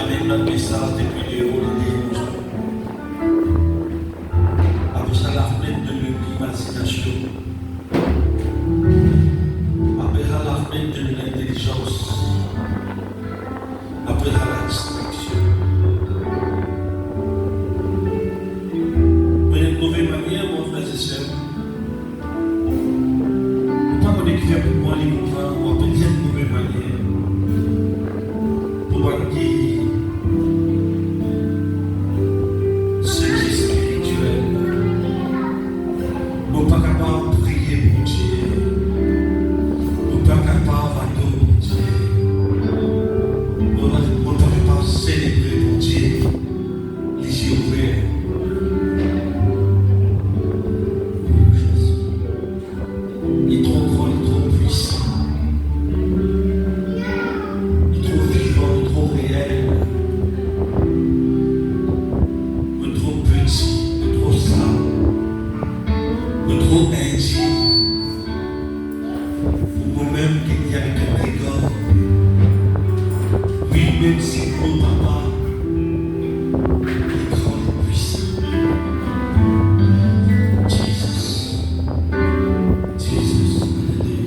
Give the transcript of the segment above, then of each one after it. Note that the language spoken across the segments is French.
amène notre message depuis les hauts des démons. Avec ça, la fenêtre de l'imagination. Avec ça, la fenêtre de l'intelligence. Avec ça, la distraction. Mais de mauvaise manière, mon frère et sœur, pas qu'on écrive pour moi, les comprendre, ou peut-être de mauvaise manière. Pour voir qui c'est spirituel. Nous ne sommes pas capables de prier pour Dieu. Nous ne sommes pas capables d'adorer pour Dieu. Nous ne sommes pas capables de célébrer pour Dieu. Les yeux ouverts. Il est trop grand, il est trop puissant. Il est trop vivant, il est trop réel. Il est trop petit, il est trop sale. Il est trop intime. Pour nous-mêmes qui y a avec un égard. Lui-même, c'est mon papa. Il est grand et puissant. Jesus. Jesus. Alléluia.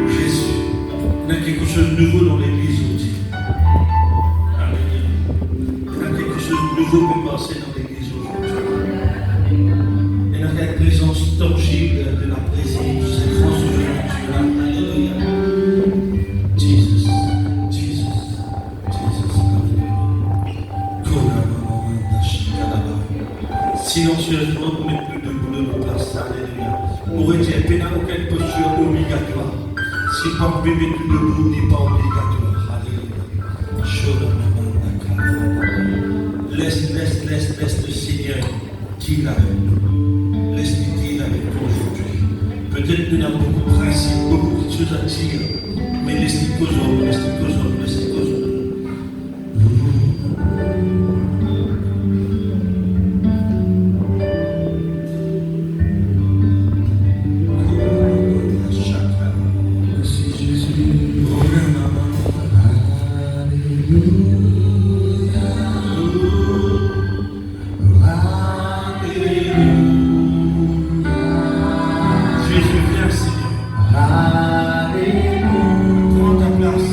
Jésus. Il y a quelque chose de nouveau dans l'église aujourd'hui. Alléluia. Il y a quelque chose de nouveau pour passer dans l'église aujourd'hui. Il y a une présence tangible de la présence, cette grande surnaturelle. Alléluia. Jesus. Jesus. Jesus. Alléluia. Silencieusement, pour mettre plus de boulot de nos places. Alléluia. Pour retirer pénal aucune posture obligatoire. Si pas bébé tout debout, n'est pas obligatoire. Alléluia. Laisse le Seigneur qu'il avec nous. Laisse-le qu'il avec nous aujourd'hui. Peut-être qu'il y a beaucoup de principes, beaucoup de choses à dire, mais laisse-le causer, laisse-le causer, laisse-le causer. Jésus, viens, Seigneur. Prends ta place.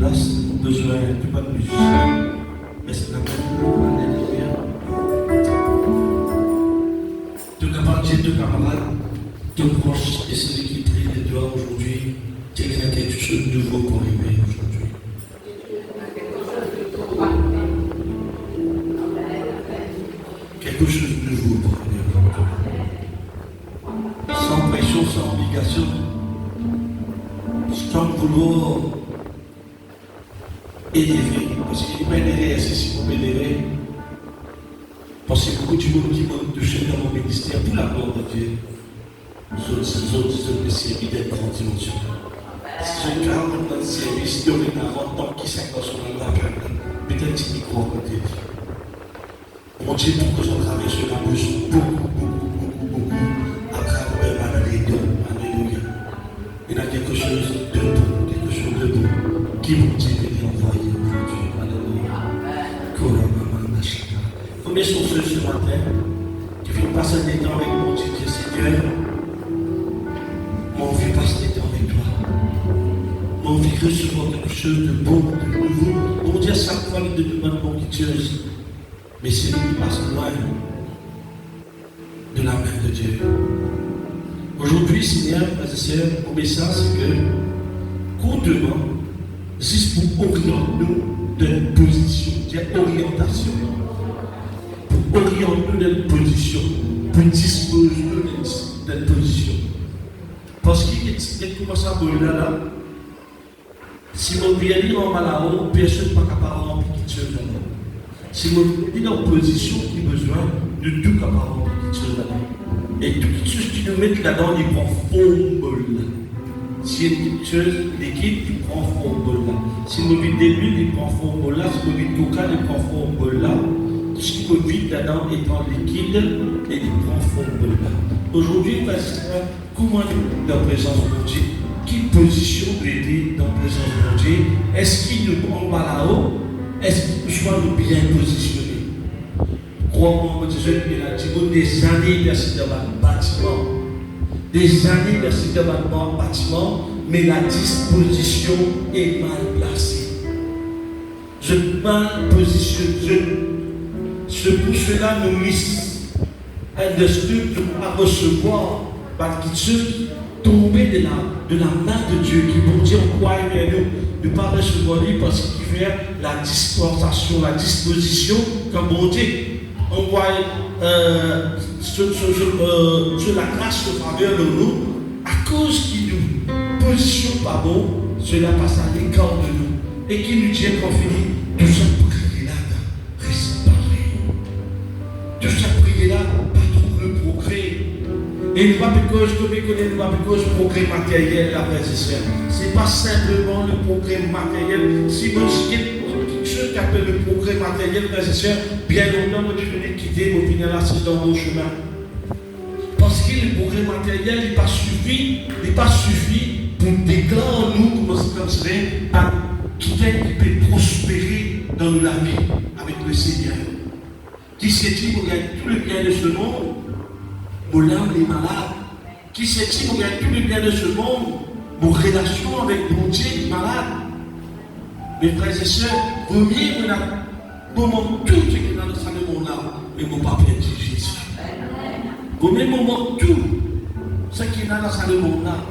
place, besoin de pas de musicien. Mais c'est la même. Alléluia. De camarades, de camarades, de proches, et celui qui prie de toi aujourd'hui, c'est qu'il y a quelque chose de nouveau pour arriver aujourd'hui. Quelque chose de nouveau pour arriver aujourd'hui. Sans pression, sans obligation, sans vouloir élever. Parce qu'il n'y a pas d'élever si vous m'élevez. Parce que beaucoup de monde qui m'ont touché dans mon ministère pour la gloire de Dieu. Ces autres services d'être grande dimension. Je garde notre service dorénavant tant qu'il s'accroche sur la gueule. Peut-être qu'il y croit côté. Mon Dieu, pour que son travail sur la bouche, beaucoup, à travers ma réunion. Alléluia. Il y a quelque chose de beau, qui vous dit de l'envoyer aujourd'hui. Alléluia. Combien sont ceux ce matin qui viennent passer des temps avec mon Dieu, Seigneur? Mon vie passe des temps avec toi. Mon vie recevoir quelque chose de beau, de nouveau. Mon Dieu, chaque fois, il nous demande mon Dieu. Mais c'est lui qui passe loin de la main de Dieu. Aujourd'hui, Seigneur, frères et sœurs, mon message, c'est que, courtement, juste pour orienter nous d'une position, orientation, pour orienter nous d'une position, pour disposer nous d'une position. Parce qu'il commence à brûler là, si mon bien est en malao, personne ne peut pas remplir quelque chose là. Si mon bien est en position qui a besoin de tout capable remplir quelque chose là. Et toutes choses qui nous mettent là-dedans, ils prennent forme. Si il y a quelque chose, l'équipe, il prend forme là. Si mon bien d'huile, il prend forme là. Si mon bien de coca, il prend forme là. Tout ce qui me vide là-dedans étant liquide, et il prend forme là. Aujourd'hui, comment nous dans la présence de Dieu? Quelle position doit être dans la présence de Dieu? Est-ce qu'il nous prend par là-haut? Est-ce qu'il nous soit bien positionné? Crois-moi, Dieu, il a dit des années merci dans le bâtiment. Des années merci dans le bâtiment, mais la disposition est mal placée. Je mal positionne. C'est pour cela nous mis un destin à recevoir par quelque chose tombé de la main de Dieu qui pour dire quoi il est nous de ne pas recevoir lui parce qu'il fait la dispensation, la disposition comme bon Dieu. On voit sur la grâce de faveur de nous, à cause qu'il nous positionne pas bon, cela passe à l'écart de nous et qui nous dit qu'on finit tout ça prier là, reste pareil. Tout ça prier là, pas trop le progrès. Et il ne va pas cause, comme il connaît, il ne va pas cause progrès matériel, la frère et sœur. Ce n'est pas simplement le progrès matériel. Si vous dites quelque chose qui appelle le progrès matériel, frère et sœur, bien longtemps, vous devez quitter, vous venez là, c'est dans vos chemins. Parce que le progrès matériel, il n'est pas suffi pour déclarer en nous, comme c'est à quitter qui peut prospérer dans la vie avec le Seigneur. Qui s'est dit, vous gagnez tout le bien de ce monde. Mon âme est malade. Qui s'est dit, vous gagnez tout le bien de ce monde. Mon relation avec mon Dieu est malade. Mes frères et sœurs, vous mieux moment tout ce qui est dans le sein de mon âme, mais mon papa est Jésus. Vous mieux moment tout ce qui est dans le sein de mon âme.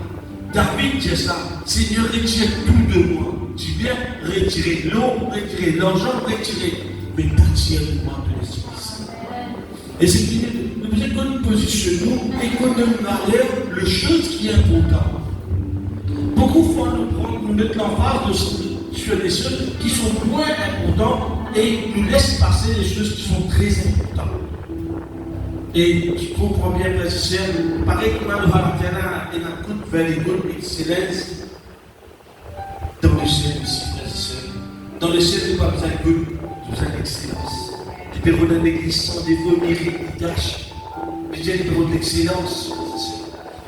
David dit ça, Seigneur, retire tout de moi. Tu viens retirer l'eau, retirer l'argent, retirer, mais partiellement de l'esprit. Et c'est qu'il nous faisons qu'on nous positionne et qu'on nous valeur le chose qui est important. Beaucoup de fois, nous mettons l'emphase sur les choses qui sont moins importantes et nous laissent passer les choses qui sont très importantes. Et tu comprends bien, frères et sœurs, pareil comme dans le Valentin et dans toute vers les bonnes excellences dans le ciel ici, frères et sœurs. Dans le ciel, il n'y a pas besoin de good, il y a besoin d'excellence. Tu peux redonner l'église sans défaut, mérite, tâche. Je dis l'église d'excellence.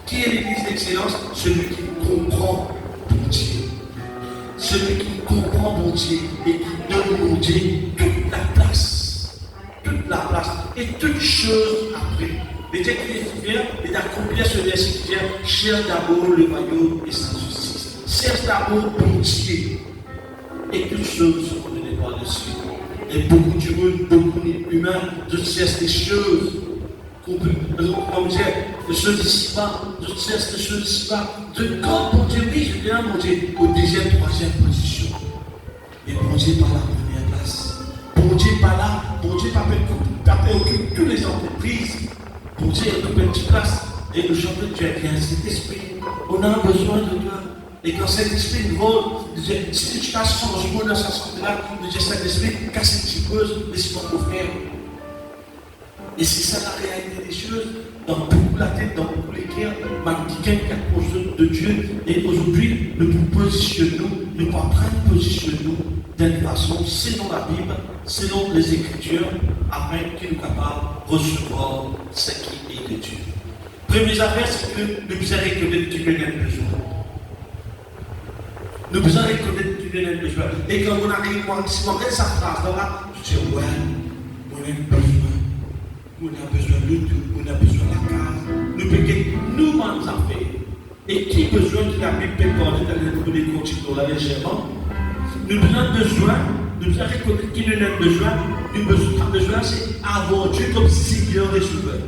Qui est l'église d'excellence? Celui qui comprend mon Dieu. Celui qui comprend mon Dieu et qui donne mon Dieu toute la place. Toute la place. Et toute chose après. Le Dieu qui est fier et d'accomplir ce verset qui dit cherche d'abord le royaume et sa justice. Cherche d'abord mon Dieu. et toutes choses sont données par le ciel. Et beaucoup d'humains, beaucoup d'humains, de cherchent des choses qu'on peut, comme dire, des choses ici-bas, de cherchent des choses ici-bas. De quand, bon Dieu, oui, je viens, mon Dieu, au deuxième, troisième position. Et bon Dieu par la première place. Bon Dieu par là, bon Dieu par occupe toutes les entreprises. Bon Dieu occupe une petite place. Et nous chantons, tu as bien cet esprit. On a besoin de toi. Et quand cet esprit nous vole, si tu as changement dans sa santé-là, nous disons cet esprit, casse une petite pause, laisse-moi pour faire. Et c'est ça la réalité des choses. Dans beaucoup la tête, dans beaucoup les cœurs, quelqu'un qui approche de Dieu. Et aujourd'hui, nous positionnons, nous pas prendre positionnons d'une façon, selon la Bible, selon les Écritures, afin qu'il nous capable de recevoir ce qui est de Dieu. Premier affaire, c'est que nous devons reconnaître qu'il y a besoin. Nous devons reconnaître qu'il y a besoin. Et quand on arrive, si on regarde sa phrase là, je dis, ouais, on a besoin. On a besoin de tout, on a besoin de la case. Nous pouvons nous-mêmes affaires. Et qui a besoin de la Bible peut parler dans les continuer là légèrement. Nous avons besoin, nous devons reconnaître qu'il y a besoin. Nous avons besoin, c'est avoir Dieu comme Seigneur et Sauveur.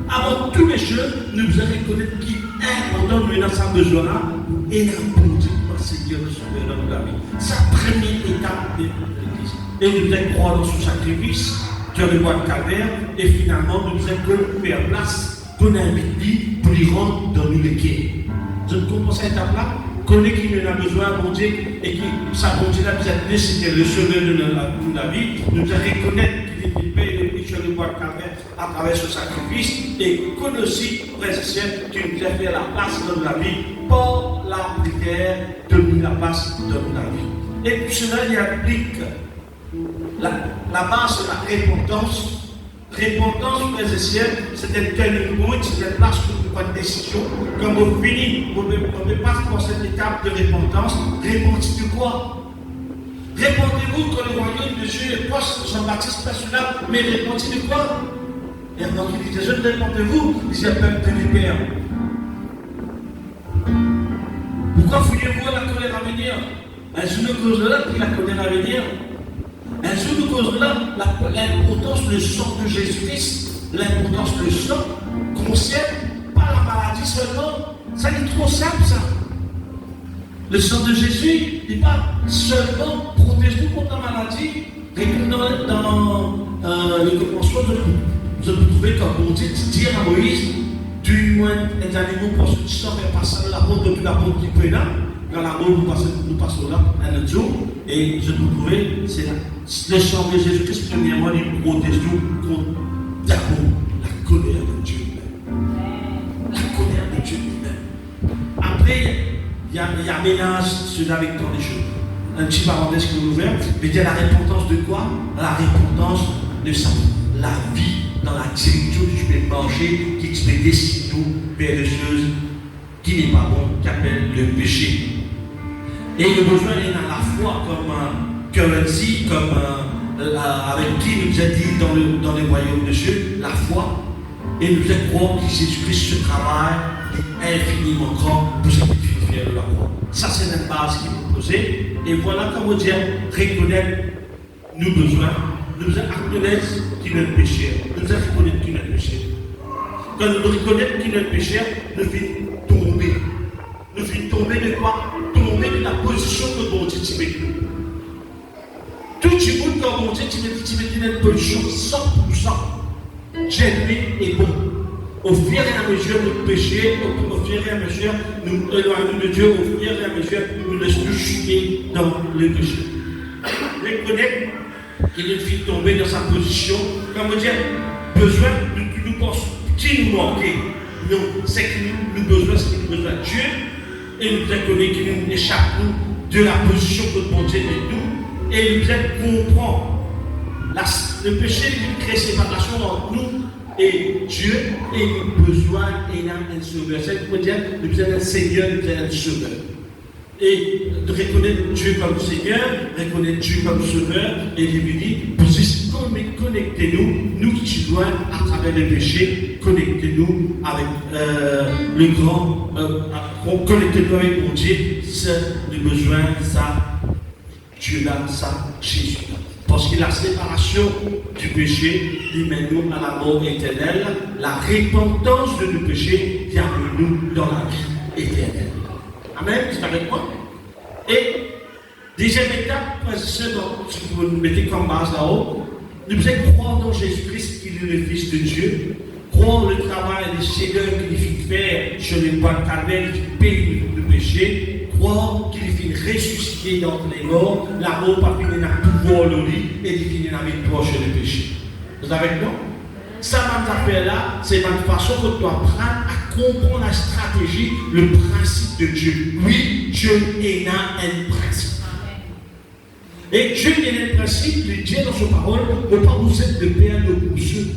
Avant toutes les choses, nous devons reconnaître qu'il est important de nous dans besoin là et l'important Seigneur et Sauveur dans la vie. C'est la première étape de l'Église. Et nous devons croire dans son sacrifice, dans le bois de Calvaire, et finalement nous devons faire place qu'on invite lui pour lui rendre dans nous les quais. Je ne comprends cette étape-là. Connaît qu'il en a besoin, mon Dieu, et qui sa bonté là, vous êtes c'était le sauveur de la vie. Nous devons reconnaître qu'il est payé le péché de bois de Calvaire à travers ce sacrifice, et connaît aussi, frères et sœurs, qu'il nous a fait la place dans la vie par la prière de nous la place dans la vie. Et puis cela y applique la base de la repentance. Repentance, frères et sœurs, c'est un turning point, c'est une place pour nous prendre une décision. Quand vous finissez, vous ne pouvez pas faire cette étape de repentance. Repentez de quoi? Répondez-vous quand le royaume de Dieu est proche de Jean-Baptiste, pas celui-là, mais répondez de quoi? Et quand il dit, je ne répondez-vous, il dit, peuple de Père. Pourquoi fouillez-vous la colère à venir? Un jour de cause de là, puis la colère à venir. Un jour de cause de là, l'importance du sang de Jésus-Christ, l'importance du sang concerne pas la maladie seulement. Ça est trop simple, ça. Le sang de Jésus n'est pas seulement protège-nous contre la maladie. Dans le commencement, je peux trouver comme on dit, dire à Moïse, du moins les animaux pour ceux qui sont fait passer la route depuis la route qui peut là. Dans la route, nous passons là un autre jour. Et je peux trouver, c'est le sang de Jésus-Christ, premièrement, il protège nous contre d'abord la colère de Dieu lui-même. La colère de Dieu lui-même. Après, il y a un mélange avec tant de choses. Un petit parenthèse que vous ouvert, mais il y a la repentance de quoi? La repentance de ça. La vie dans la direction que tu peux marcher, qui te met décider vers des choses qui n'est pas bon, qui appelle le péché. Et le besoin est dans la foi comme currency, comme avec qui nous a dit dans le royaume de Dieu, la foi. Et nous a croire que Jésus-Christ se travaille infiniment grand pour sanctifier de la croix. Ça, c'est la base qui nous posée. Et voilà comment dire, reconnaître nos besoins, nous reconnaître qu'il est le péché, nous reconnaître qu'il est le péché. Quand nous reconnaissons qu'il est le péché, nous finissons tomber. Nous finissons tomber de quoi? Tomber de la position que bon Dieu t'y met. Tout le monde, quand bon Dieu t'y met dans une position 100% genuine et bon. Au fur et à mesure, nous péchons, au fur et à mesure, nous éloignons de Dieu, au fur et à mesure, nous laissons chuter dans le péché. Reconnaître qu'il est fait tomber dans sa position, comme on dit, besoin, nous pensons, qui nous manque? Non, c'est que nous besoin, c'est que nous besoin de Dieu, et nous reconnaissons qu'il nous échappe de la position que bon Dieu est nous, et nous comprendre. Le péché, il crée séparation entre nous et Dieu, et nous besoin d'un sauveur. C'est pour dire, nous besoin d'un Seigneur, nous besoin d'un sauveur. Et de reconnaître Dieu comme Seigneur, reconnaître Dieu comme Sauveur, et de lui dire, connectez-nous, nous qui sommes loin à travers le péché, connectez-nous avec le grand, connectez-nous avec mon Dieu, c'est le besoin, ça, Dieu donne ça Jésus. Parce que la séparation du péché, il mène nous à la mort éternelle. La repentance de nos péchés vient de nous dans la vie éternelle. Amen, vous êtes avec moi? Et deuxième étape, si vous nous mettez comme base là-haut, nous devons croire dans Jésus-Christ qui est le Fils de Dieu, croire le travail du Seigneur qu'il fit faire sur les bois de Calvaire, qui paye le péché, croire qu'il finit ressuscité d'entre les morts, la mort pas fini n'a pouvoir le lit et il finit dans les proches du péché. Vous êtes avec moi? Ça, ma affaire là, c'est une façon que tu dois apprendre à comprendre la stratégie, le principe de Dieu. Oui, Dieu est un principe. Et Dieu est un principe, de Dieu dans sa parole, ne pas vous être de père de boucheux.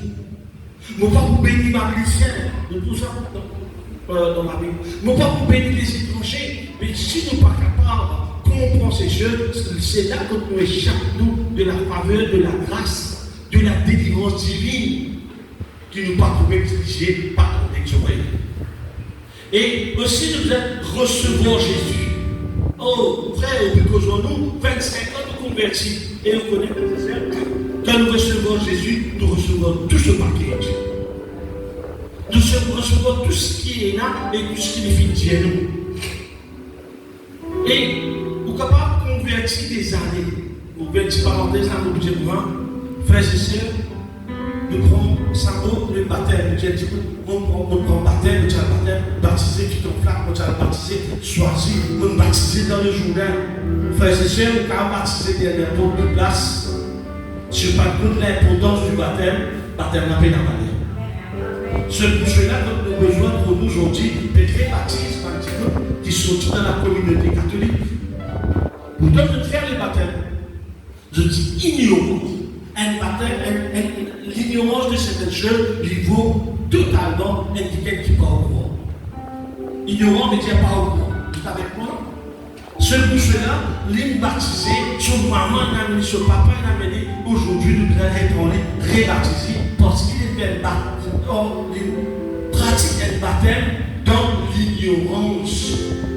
Ne pas vous bénir ma chrétienne, de tout ça dans la Bible. Ne pas vous bénir les étrangers. Mais si nous ne sommes pas capables de comprendre ces choses, c'est là que nous échappons de la faveur, de la grâce, de la délivrance divine qui nous pas pouvons exiger par l'exoré. Et aussi nous devons recevoir Jésus. Oh, frère, nous, 25 ans de convertis. Et on connaît quand nous recevons Jésus, nous recevons tout ce package. Nous recevons tout ce qui est là et tout ce qui définit nous. Et nous sommes capables de convertir des années. Vous faites une parenthèse dans l'objet de moi. Frères et sœurs, nous prenons le baptême. On prend le baptême, nous allons baptême, baptiser, puis ton flamme, nous allons baptiser, choisir, nous baptiser dans le journal. Frères et sœurs, nous allons baptiser dans d'autres places. Je ne sais pas de l'importance du baptême n'a pas d'avaler. Ce cela que nous avons besoin pour nous aujourd'hui, Pétré baptise qui sont dans la communauté catholique. Nous devons faire le baptême. Je dis ignorance. Un baptême, l'ignorance de certaines choses lui vaut totalement indiquer qu'il n'est pas au courant. Ignorant ne tient pas au courant. Vous êtes avec moi? Ce bouche-là, l'île baptisé, son maman n'a amené, son papa n'a amené. Aujourd'hui, nous devons être rebaptisés parce qu'il est fait pratique un baptême dans l'ignorance.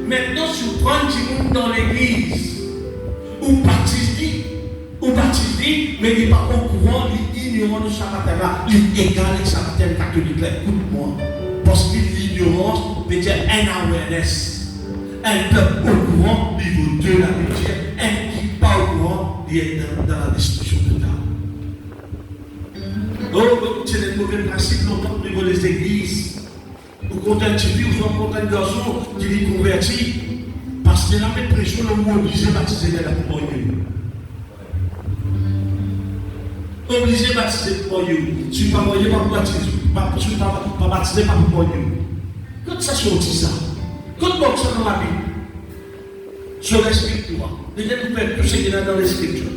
Maintenant, si vous prenez du monde dans l'église, ou baptisé, mais il n'est pas au courant, il est ignorant de sa baptême-là, il est égal avec sa baptême catholique. Écoute-moi. Parce que l'ignorance veut dire un awareness. Un peuple au courant, niveau 2, la métier, un qui n'est pas au courant, il est dans la destruction totale. Oh, c'est le mauvais principe longtemps au niveau des églises. Vous comptez un petit fille ou vous comptez un garçon qui est converti. Parce que là, mes pressions, nous sommes obligés de baptiser la pour nous. Obligé de baptiser pour nous. Si je ne suis pas moyen, pas baptiser. Si je ne suis pas baptisé, pas pour nous. Quand ça sortit ça? Quand on ça dans la Bible? Sur l'Escriture. Déjà, nous faisons tout ce qu'il y a dans l'Escriture.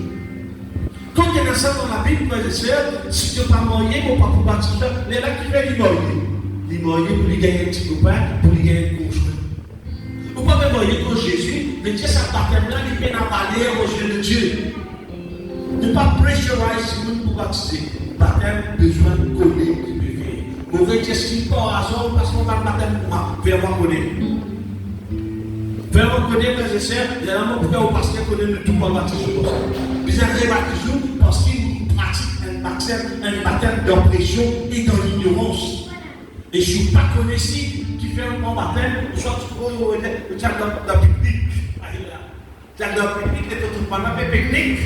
Quand il y a ça dans la Bible, frères et sœurs, si tu n'es pas moyen, on ne peut pas pour baptiser. Mais là, qui fait l'imoyer? L'imoyer pour lui gagner un petit copain, pour lui gagner un conjoint. Vous ne pouvez pas voyer que Jésus, mais Dieu, ça baptême-là, il vient avaler aux yeux de Dieu. Ne pas pressuriser si vous pour baptiser. Baptême, besoin de connaître qui peut faire. Vous voyez qu'est-ce qui part à ça, parce qu'on va le baptême pour moi. Vraiment connaître. Vraiment connaître, frères et sœurs, il y a un moment pour parce qu'il connaît le tout pour le baptiser comme ça. Puis il y a un baptême parce qu'il pratique un baptême d'oppression et dans l'ignorance. Et je ne suis pas connu ici qui fait un bon baptême, soit tu crois le tchèque dans la pique-nique. Le tchèque dans la pique-nique, et tout le monde a fait pique-nique.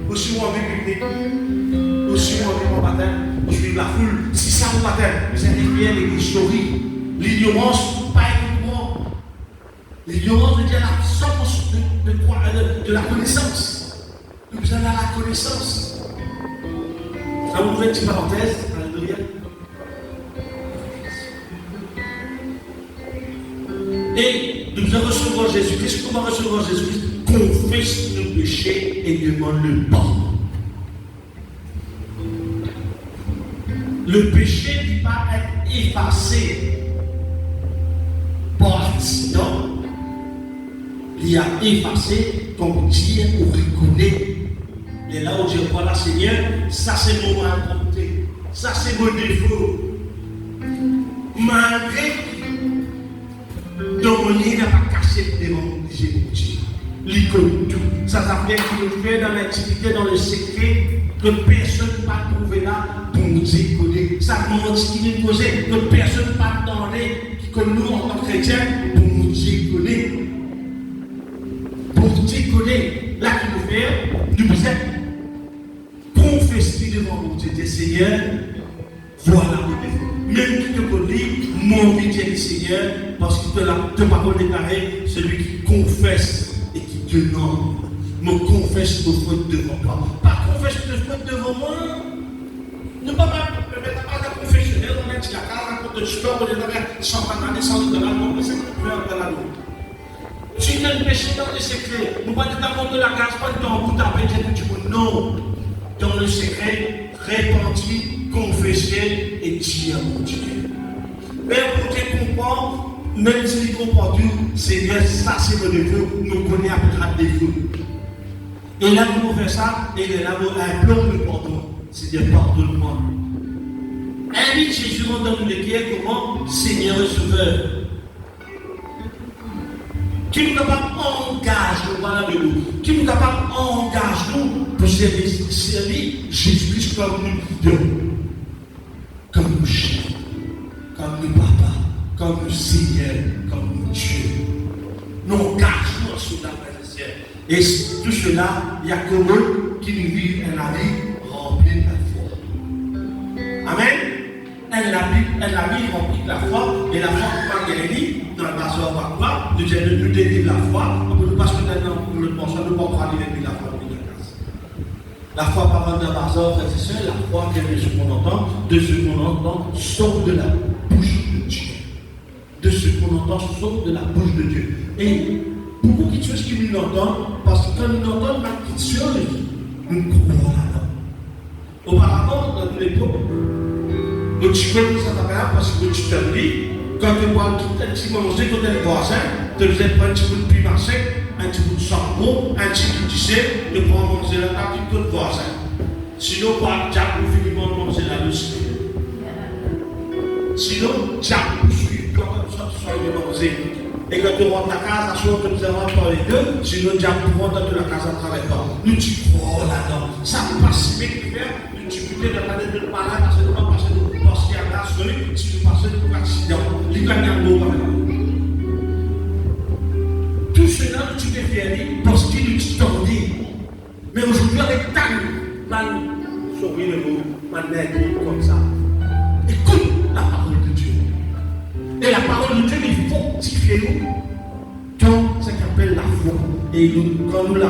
Aussi, on vit pique-nique. Aussi, on vit mon baptême. On suit la foule. Si ça mon baptême, vous avez bien l'historique. L'ignorance, pas évidemment. L'ignorance veut dire l'absence de la connaissance. Nous avons la connaissance. Ça vous fait une petite parenthèse. Alléluia. Et nous devons recevoir Jésus-Christ. Comment recevoir Jésus-Christ? Confesse nos péchés et demande le pardon. Le péché ne peut pas être effacé par accident. Il a effacé ton Dieu ou reconnaître. Et là où Dieu voilà Seigneur, ça c'est mon malconté, ça c'est mon défaut. Malgré donc, on n'a pas caché devant Dieu. Il connaît tout. Ça fait qu'il nous fait dans l'intimité, dans le secret, que personne ne va trouver là pour nous décoller. Ça nous dit qu'il nous pose, que personne ne va demander que nous, en tant que chrétiens, pour nous décoller. Pour décoller, là qu'il nous fait, nous sommes confessés devant mon Dieu, Seigneur, voilà mon défaut. Même qui te connaît, mon Dieu, Seigneur, parce que te parole déclarée, celui qui confesse et qui te nomme. Me confesse nos fautes devant toi. Pas confesse nos fautes devant moi. Ne pas mettre pas de confessionnel, on met la case, on compte de sport, on est 100 $, non, mais c'est un peu la loi. Si tu as un péché dans le secret, nous ne pouvons pas te de la case, pas de temps pour taper, tu dis non. Dans le secret, répandre, confesser et dire à mon Dieu. Mais pour te comprendre, même si tu comprends tout, Seigneur, ça c'est le défaut, nous connaissons après le défaut. Et là, nous faisons ça, et là, nous implorons le pardon. Seigneur, pardonne-moi. Invite Jésus dans nous l'écrire comment Seigneur et Sauveur. Qui nous capable d'engager voilà de nous. Qui nous capable d'engager nous pour servir Jésus-Christ comme nous Dieu. Comme nous chef, comme nous papa, comme nous Seigneur, comme nous Dieu. Nous engageons sur la présence. Et tout cela, il y a que nous qui nous vivent la vie remplie de la foi. Amen. Elle la vie remplie de la foi. Et la foi, pour pas gagner, dans la base de la foi, nous délivre la foi. Parce que maintenant, nous ne pensons pas parler de la foi de la grâce. La foi, par exemple, dans la base frères et sœurs, la foi, de ce qu'on entend, sort de la bouche de Dieu. De ce qu'on entend, sort de la bouche de Dieu. Et beaucoup de choses qui nous entendent, parce que quand nous entendons la petite chose, nous croyons là-dedans. Auparavant, dans l'époque, nous connaissons ça parce que tu te dis, quand tu vois tout un petit manger, quand tu es voisin, tu faisais prendre un petit bout de piment sec, un petit bout de savon, un petit bout de sel, de prendre manger la table de ton voisin. Sinon, pas Jack ou Philippe manger la douce. Sinon, Jack ou suivre, comme ça, tu sois manger. Et quand tu rentres à la case, à ce que nous avons parlé d'eux, sinon Jack ou rentre dans la case à travers toi. Nous tu crois là-dedans. Ça ne passe pas si bien faire, nous tu peux te demander de ne pas là, parce que nous ne pas passer de parce qu'il y a là, si nous passons pour accident. Les gagnants d'eau, tout cela, tu peux faire parce qu'il nous tendit. Mais aujourd'hui, avec ta mal, sauver le mot, manette, comme ça. Écoute la parole de Dieu. Et la parole de Dieu, il fortifie nous dans ce qu'on appelle la foi. Et nous, quand nous la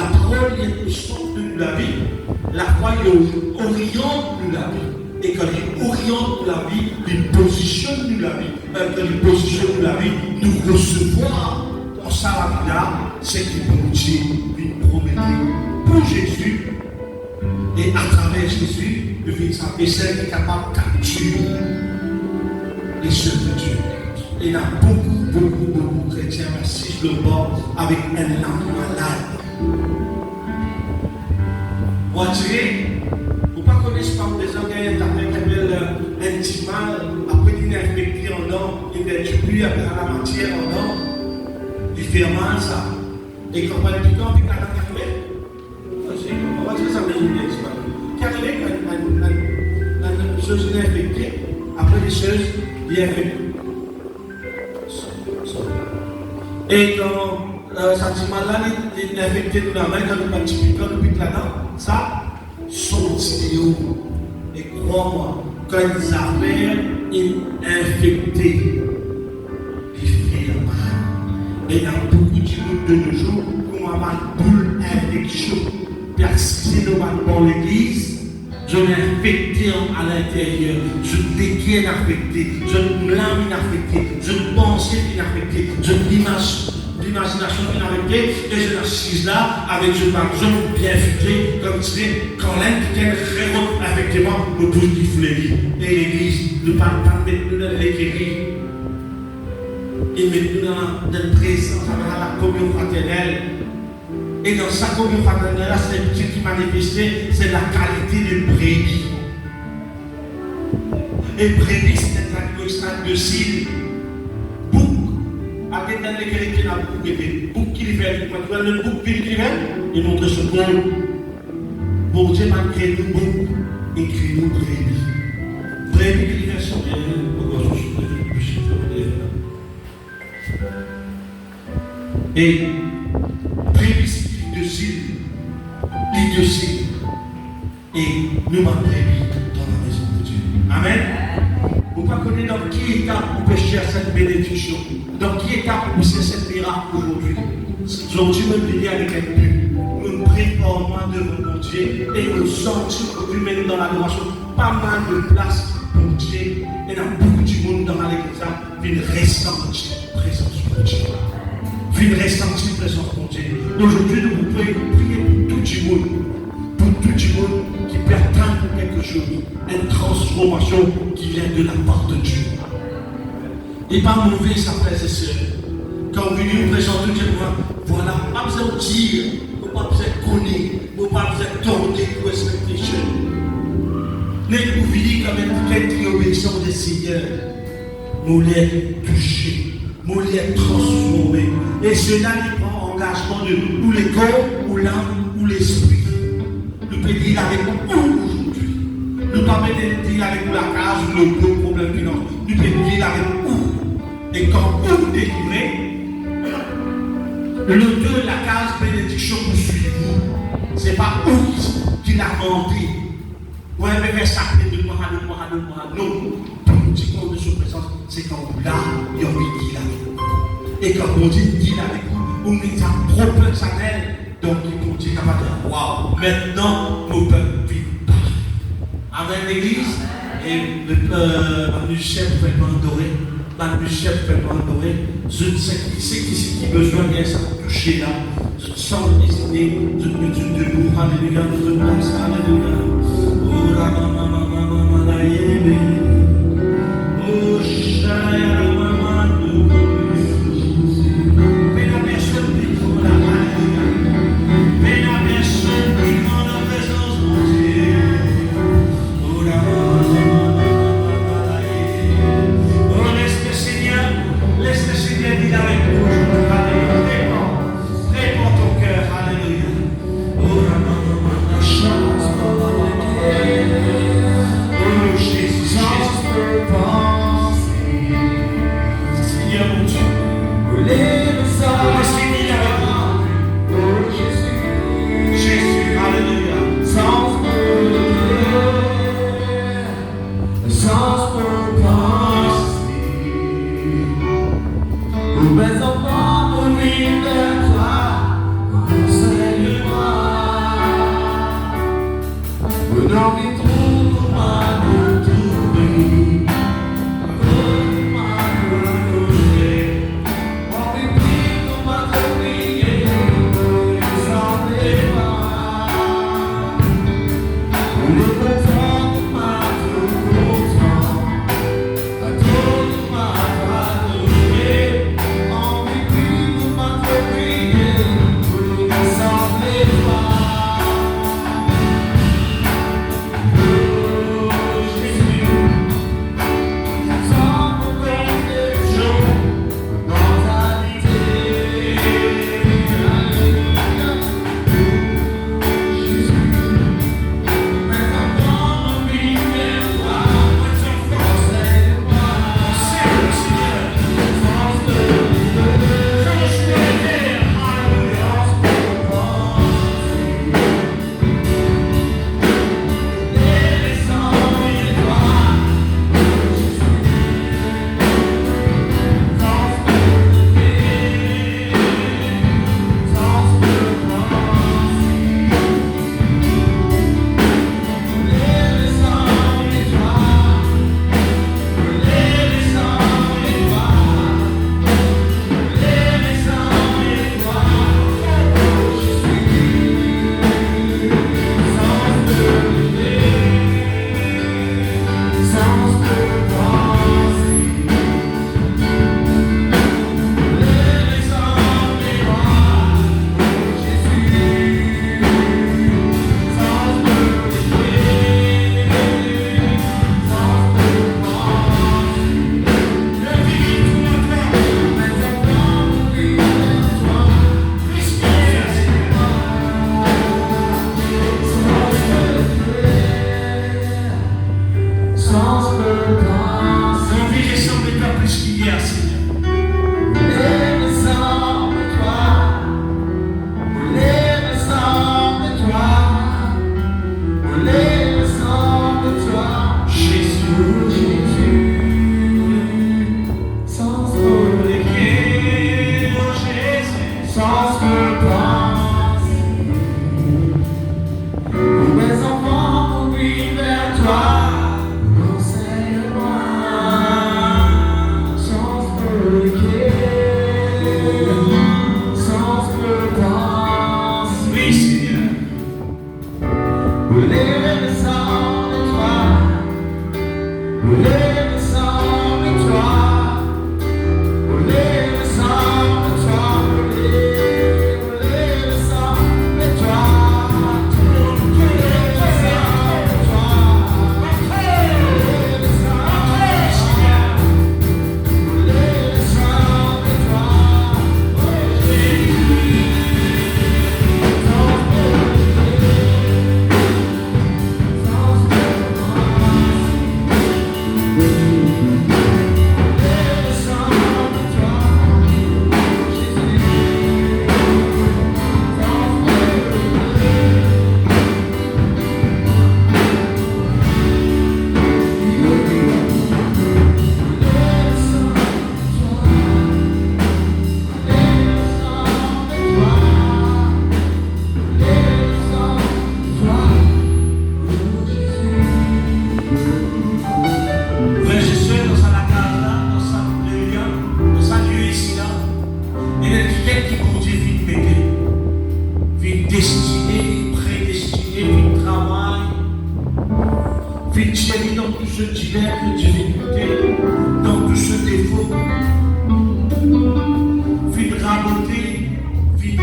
parole est au centre de la vie, la foi est au oriente de la vie. Et quand il oriente la vie, il positionne la vie. Quand il positionne la vie, nous recevons dans sa vie-là, c'est qu'il nous dit, il promet pour Jésus. Et à travers Jésus, le Fils et celle qui est capable de capturer les choses de Dieu. Et il y a beaucoup de chrétiens assis sur le bord avec un âme malade. Moi, je dirais, vous ne connaissez pas des gens qui ont un petit mal, après il est infecté en dents, il est tué avec la matière en dents, il fait mal ça. Et quand on va le piquant, puis quand on va on va dire ça, mais il est quand une chose est infectée, après les choses, il est infecté. Et quand ça dit mal là, il est infecté dans la main, quand on pique là-dedans, ça, son tuyau. Et crois-moi, quand ils avaient une infecté, ils firent mal. Et il y a beaucoup de nos jours qui ont mal boule infection. Si nous allons dans l'église, je l'ai infecté à l'intérieur, je détiens infecté, je l'âme infecté, je pensais infecté, je l'imagination infectée, et je l'assise là avec je m'argent bien infecté, comme si quand l'un très haut effectivement le bouche qui fleurit. Et l'église ne parle pas de nous dans l'église. Il met nous dans la présence, dans la communion fraternelle. Et dans sa communion fraternelle, c'est ce qui manifesté, c'est la qualité de brebis. Et brebis, c'est un animal docile. Bouc, avec capitaine de Kélik qui n'a pas été. Bouc qui fait, le bouc qui fait, il montre ce rôle. Bon Dieu m'a créé nous bouc et créé nous brebis. Brebis qui fait son bien, et brebis docile, l'idocile. Et nous m'avons brebis dans la maison de Dieu. Amen. Vous ne connaissez pas dans qui étape vous pouvez chercher cette bénédiction. Dans qui étape vous pouvez cette miracle aujourd'hui. Aujourd'hui, nous venons avec un but. Nous préparons devant Dieu et nous sortons nous-mêmes dans l'adoration. Pas mal de place pour Dieu. Et dans beaucoup du monde dans l'église, vient ressentir présence pour Dieu. Vient ressentir présence pour Dieu. Aujourd'hui, nous pouvons prier pour tout le monde. Pour tout le monde qui peut atteindre quelque chose. Une transformation qui vient de la part de Dieu. Et pas mauvais, ça frères et sœurs. Quand vous venez nous présenter Dieu, voilà, pas besoin de dire, pas besoin de connaître, pas besoin de tordre pour respecter Dieu. Mais vous venez comme une qui obéissant des seigneurs, nous les toucher, nous les transformer. Et cela n'est pas engagement de ou les corps, ou l'âme, ou l'esprit. Nous pouvons dire avec vous aujourd'hui. Nous ne pouvons pas dire avec vous la case ou le gros problème financier. Nous pouvons dire avec vous. Et quand vous délivrez, le de la case bénédiction vous suivez. Ce n'est pas vous qui l'a monté. Vous avez fait ça, non. Pour nous dire qu'on est sur présence, c'est quand vous là, il y a envie de dire avec vous. Et quand on dit dire avec vous, on met sa propre personnel. Donc, il dit capable de waouh, maintenant, nous pouvons vivre. Avec l'église, et le musicien ne peut pas adorer. La musicien ne peut pas adorer. Je ne sais qui a besoin de ça toucher là. Je sens décider, je me dis debout, alléluia, je me place, alléluia. Oh, la maman, maman, la yébe. Oh, chaya, la maman, mais la personne qui prend la alléluia. Mais la personne qui prend la présence de Dieu. Oh, la maman, la yébe. Oh, laisse le Seigneur dire avec nous aujourd'hui. Alléluia. Prépare ton cœur, alléluia. Oh, la maman, la chance, oh, Jésus, Seigneur mon Dieu. Laisse-le dire avec nous. Oh, Jésus. Jésus, alléluia. Mes enfants mourir de toi, enseigne-moi. Vous n'en trouve-moi de trouver. On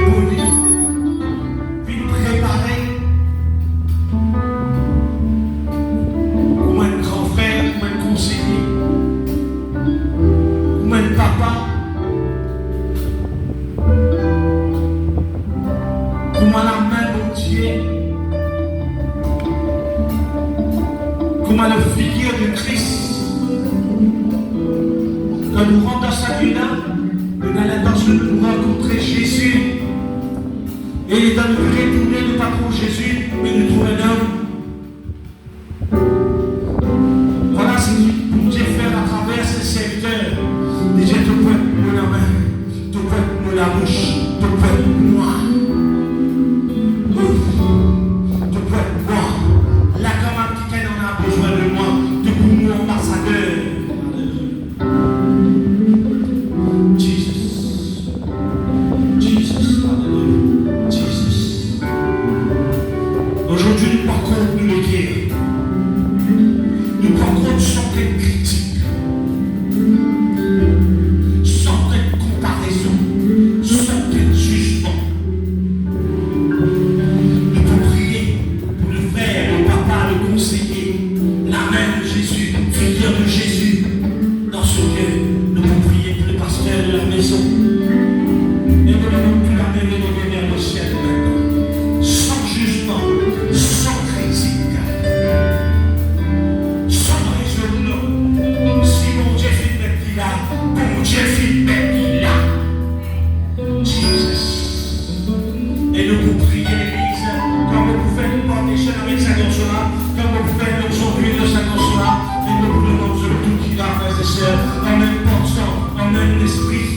poli, vin préparer. Comme un grand frère, comme un conseiller, comme un papa, comme à la main de Dieu, comme à la figure de Christ. Quand nous rentrons dans sa vie là, nous avons l'intention de nous rencontrer Jésus. Et dans le retourner, nous pas pour Jésus, mais nous trouvons un homme. Voilà ce que pour Dieu faire à travers ses serviteurs. Il dit, tu peux nous la main, tu peux nous la bouche, tu peux moi. Tu peux moi. La camarade qui en a besoin de moi, de mon ambassadeur. Jesus. Jesus. Hallelujah. Jesus. Aujourd'hui, nous par contre nous le dire. Nous par contre sans être critique, sans être comparaison, sans être jugement. Nous pouvons prier pour le frère, le papa, le conseiller, la main de Jésus, figure de Jésus dans ce lieu. Nous pouvons prier pour le pasteur de la maison. Et nous n'avons plus la main de vers le ciel maintenant. Sans jugement, sans critique, sans raisonnement. Si mon Dieu fait mettre qu'il a, mon Dieu fait mettre qu'il a. Jesus. Et nous pouvons prier l'église, comme vous pouvez nous porter chez avec sa console, comme vous pouvez nous ouvrir de sa console, et nous pouvons nous tout qu'il a, frères et sœurs, en même pensant, en même esprit.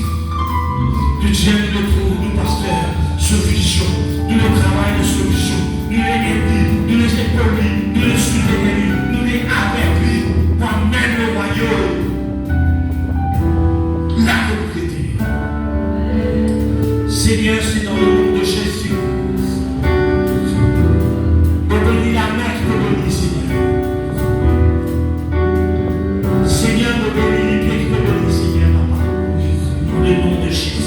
Que Dieu nous le trouve, nous pasteurs, solution, nous le travail de solution, nous les aider, nous les épauler, nous les soutenir, nous les avertir, pour même le royaume, la propriété. Seigneur, c'est dans le nom de Jésus. Me bénis la main qui me bénit, Seigneur. Seigneur, me bénis les pieds qui me bénissent, Seigneur, papa. Dans le nom de Jésus.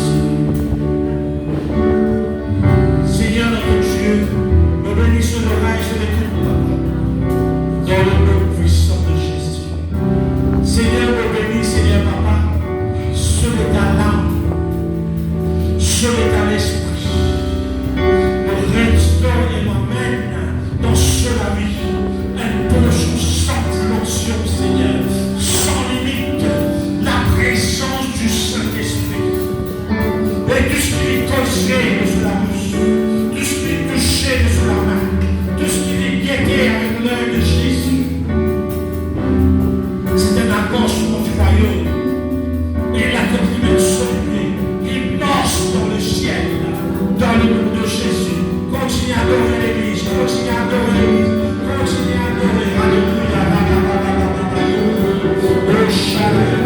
Seigneur notre Dieu, me bénis sur l'oreille, sur les coups, papa. Dans le nom puissant de Jésus. Seigneur, me bénis, Seigneur, papa, sur ta langue, sur ta l'esprit. Me restaure et m'amène dans cela vie. Un poche sans dimension, Seigneur, sans limite, la présence du Saint-Esprit. Et tout ce qui est touché sur la bouche, tout ce qui est touché sur la main, tout ce qui est guetté avec l'œil de Jésus, c'est un avancement du royaume. Et la quatrième sommité, immense dans le ciel, dans le nom de Jésus. Continue à adorer l'église, continue à adorer l'église, continue à adorer. Alléluia. Oh, shalom.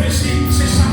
ici, c'est ça